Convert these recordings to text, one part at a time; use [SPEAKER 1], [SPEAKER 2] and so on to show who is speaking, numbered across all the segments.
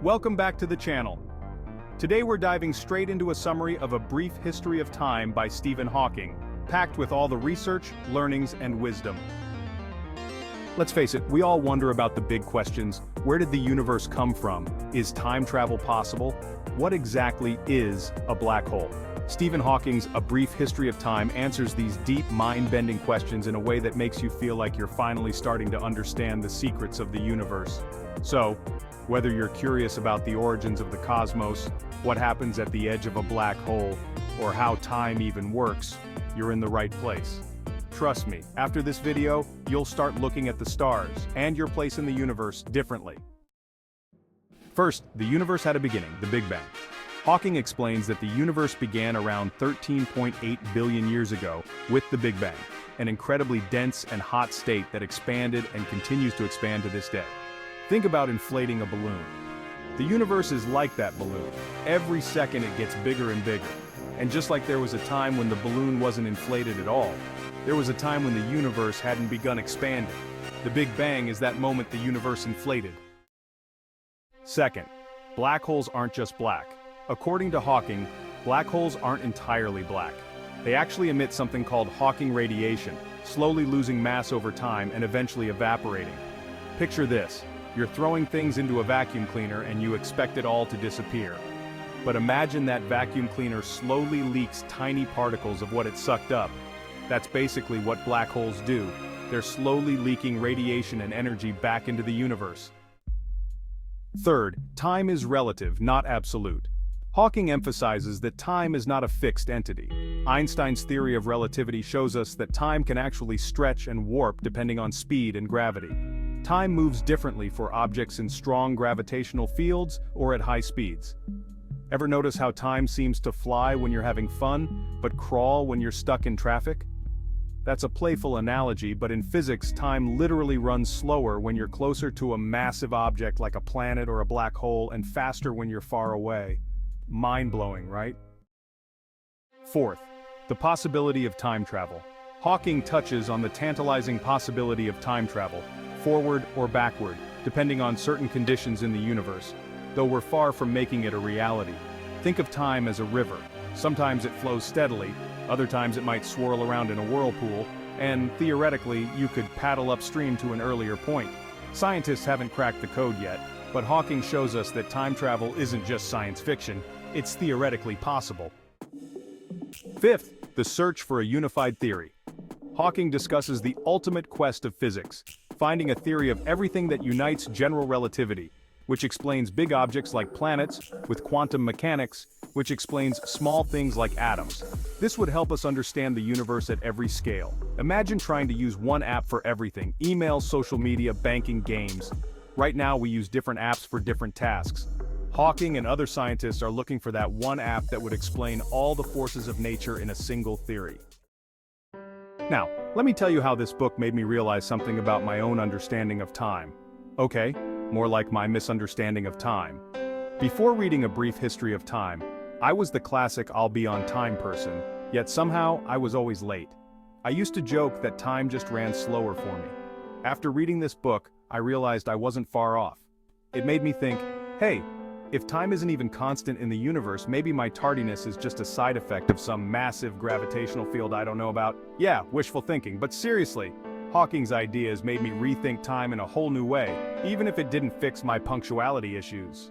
[SPEAKER 1] Welcome back to the channel. Today we're diving straight into a summary of A Brief History of Time by Stephen Hawking, packed with all the research, learnings, and wisdom. Let's face it, we all wonder about the big questions. Where did the universe come from? Is time travel possible? What exactly is a black hole? Stephen Hawking's A Brief History of Time answers these deep, mind-bending questions in a way that makes you feel like you're finally starting to understand the secrets of the universe. So, whether you're curious about the origins of the cosmos, what happens at the edge of a black hole, or how time even works, you're in the right place. Trust me, after this video, you'll start looking at the stars and your place in the universe differently. First, the universe had a beginning, the Big Bang. Hawking explains that the universe began around 13.8 billion years ago with the Big Bang, an incredibly dense and hot state that expanded and continues to expand to this day. Think about inflating a balloon. The universe is like that balloon. Every second it gets bigger and bigger. And just like there was a time when the balloon wasn't inflated at all, there was a time when the universe hadn't begun expanding. The Big Bang is that moment the universe inflated. Second, black holes aren't just black. According to Hawking, black holes aren't entirely black. They actually emit something called Hawking radiation, slowly losing mass over time and eventually evaporating. Picture this. You're throwing things into a vacuum cleaner and you expect it all to disappear. But imagine that vacuum cleaner slowly leaks tiny particles of what it sucked up. That's basically what black holes do. They're slowly leaking radiation and energy back into the universe. Third, time is relative, not absolute. Hawking emphasizes that time is not a fixed entity. Einstein's theory of relativity shows us that time can actually stretch and warp depending on speed and gravity. Time moves differently for objects in strong gravitational fields or at high speeds. Ever notice how time seems to fly when you're having fun, but crawl when you're stuck in traffic? That's a playful analogy, but in physics, time literally runs slower when you're closer to a massive object like a planet or a black hole and faster when you're far away. Mind-blowing, right? Fourth, the possibility of time travel. Hawking touches on the tantalizing possibility of time travel, forward or backward, depending on certain conditions in the universe, though we're far from making it a reality. Think of time as a river. Sometimes it flows steadily, other times it might swirl around in a whirlpool, and theoretically, you could paddle upstream to an earlier point. Scientists haven't cracked the code yet, but Hawking shows us that time travel isn't just science fiction, it's theoretically possible. Fifth, the search for a unified theory. Hawking discusses the ultimate quest of physics, finding a theory of everything that unites general relativity, which explains big objects like planets, with quantum mechanics, which explains small things like atoms. This would help us understand the universe at every scale. Imagine trying to use one app for everything: email, social media, banking, games. Right now we use different apps for different tasks. Hawking and other scientists are looking for that one app that would explain all the forces of nature in a single theory. Now, let me tell you how this book made me realize something about my own understanding of time. Okay, more like my misunderstanding of time. Before reading A Brief History of Time, I was the classic I'll be on time person, yet somehow I was always late. I used to joke that time just ran slower for me. After reading this book, I realized I wasn't far off. It made me think, hey, if time isn't even constant in the universe, maybe my tardiness is just a side effect of some massive gravitational field I don't know about. Yeah, wishful thinking, but seriously, Hawking's ideas made me rethink time in a whole new way, even if it didn't fix my punctuality issues.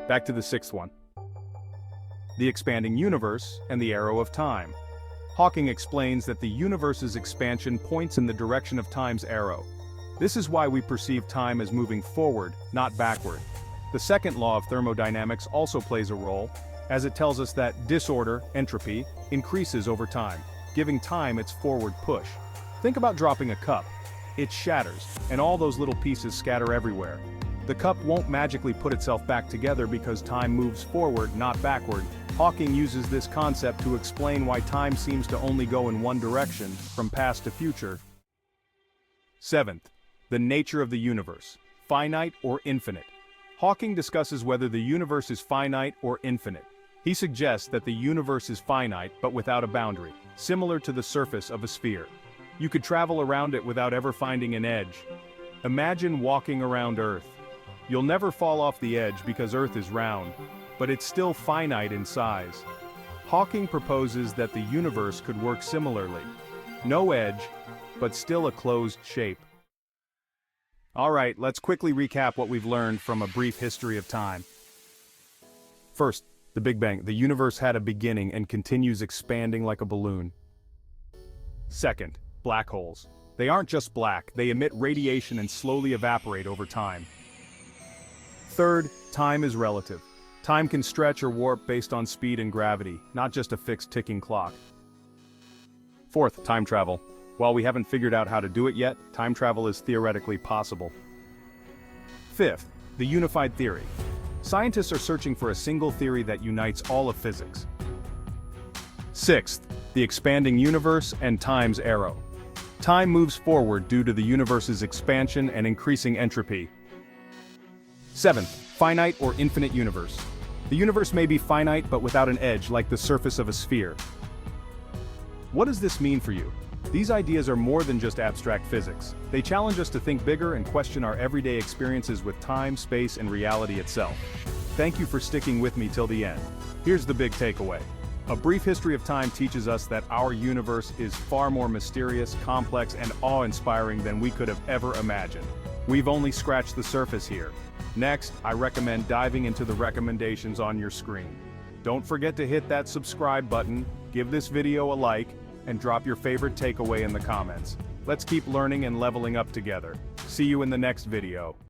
[SPEAKER 1] Back to the sixth one. The expanding universe and the arrow of time. Hawking explains that the universe's expansion points in the direction of time's arrow. This is why we perceive time as moving forward, not backward. The second law of thermodynamics also plays a role, as it tells us that disorder, entropy, increases over time, giving time its forward push. Think about dropping a cup. It shatters, and all those little pieces scatter everywhere. The cup won't magically put itself back together because time moves forward, not backward. Hawking uses this concept to explain why time seems to only go in one direction, from past to future. Seventh, the nature of the universe, finite or infinite. Hawking discusses whether the universe is finite or infinite. He suggests that the universe is finite but without a boundary, similar to the surface of a sphere. You could travel around it without ever finding an edge. Imagine walking around Earth. You'll never fall off the edge because Earth is round, but it's still finite in size. Hawking proposes that the universe could work similarly. No edge, but still a closed shape. Alright, let's quickly recap what we've learned from a brief history of time. First, the Big Bang. The universe had a beginning and continues expanding like a balloon. Second, black holes. They aren't just black, they emit radiation and slowly evaporate over time. Third, time is relative. Time can stretch or warp based on speed and gravity, not just a fixed ticking clock. Fourth, time travel. While we haven't figured out how to do it yet, time travel is theoretically possible. Fifth, the unified theory. Scientists are searching for a single theory that unites all of physics. Sixth, the expanding universe and time's arrow. Time moves forward due to the universe's expansion and increasing entropy. Seventh, finite or infinite universe. The universe may be finite but without an edge like the surface of a sphere. What does this mean for you? These ideas are more than just abstract physics. They challenge us to think bigger and question our everyday experiences with time, space, and reality itself. Thank you for sticking with me till the end. Here's the big takeaway. A brief history of time teaches us that our universe is far more mysterious, complex, and awe-inspiring than we could have ever imagined. We've only scratched the surface here. Next, I recommend diving into the recommendations on your screen. Don't forget to hit that subscribe button, give this video a like, and drop your favorite takeaway in the comments. Let's keep learning and leveling up together. See you in the next video.